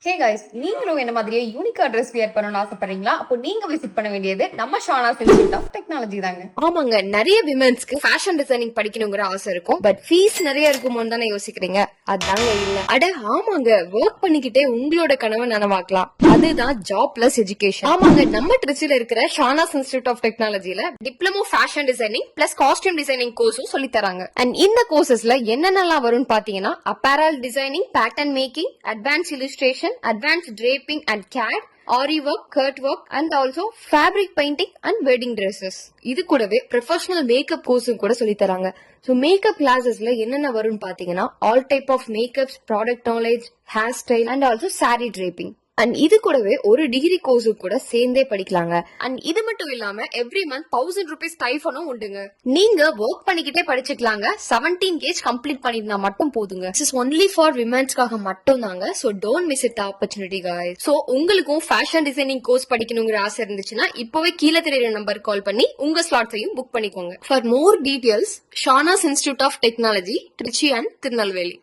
Hey guys, நீங்களும் என்ன மாதிரியே யூனிக்கா ட்ரெஸ் வியர் பண்ணணும்னு ஆசைப்படுறீங்களா? அப்போ நீங்க விசிட் பண்ண வேண்டியது நம்ம ஷானாஸ் இன்ஸ்டிடியூட் ஆஃப் டெக்னாலஜி தாங்க. ஆமாங்க, நிறைய விமென்ஸ்க்கு ஃபேஷன் டிசைனிங் படிக்கணுங்கிற ஆசை இருக்கும். பட் ஃபீஸ் நிறைய இருக்குமோன்னு தானே யோசிக்கிறீங்க. அதாங்க இல்ல. அட ஆமாங்க, ஒர்க் பண்ணிக்கிட்டே உங்களோட கனவை நனவாக்கலாம். அதுதான் ஜாப் பிளஸ் எஜுகேஷன். ஆமாங்க, நம்ம திருச்சியில இருக்கிற ஷானாஸ் இன்ஸ்டிடியூட் ஆஃப் டெக்னாலஜில diploma fashion designing plus costume designing கோர்ஸும் சொல்லி தராங்க. அண்ட் இந்த கோர்சஸ்ல என்னென்னலாம் வரும்னு பாத்தீங்கன்னா, apparel designing, pattern making, advance illustration, advanced draping and CAD, aari work, cut work and also fabric painting and wedding dresses. இது கூடவே ப்ரொஃபஷனல் மேக்கப் கோர்ஸும் கூட சொல்லி தராங்க. ஸோ மேக்கப் கிளாஸஸ்ல என்னென்ன வரும்னு பாத்தீங்கன்னா, all type of makeups, product knowledge, hair style and also sari draping. And இது கூடவே ஒரு டிகிரி கோர்ஸு கூட சேர்ந்தே படிக்கலாங்க. அண்ட் இது மட்டும் இல்லாம எவ்ரி மந்த் 1000 rupees ஸ்டைஃபனும் உண்டுங்க. நீங்க ஒர்க் பண்ணிக்கிட்டே படிச்சுக்கலாங்க. 17 ஏஜ் கம்ப்ளீட் பண்ணிருந்தா மட்டும் போதுங்க. திஸ் இஸ் ஒன்லி ஃபார் விமென்ஸ்க்காக மட்டும் தாங்க. So don't miss it opportunity guys. So உங்களுக்கும் ஃபேஷன் டிசைனிங் கோர்ஸ் படிக்கணுங்கிற ஆசை இருந்துச்சுன்னா இப்பவே கீழே தெரியுற நம்பர் கால் பண்ணி உங்க ஸ்லாட்ஸையும் புக் பண்ணிக்கோங்க. For more details, Shahnaz institute of technology, Trichy and Tirunelveli.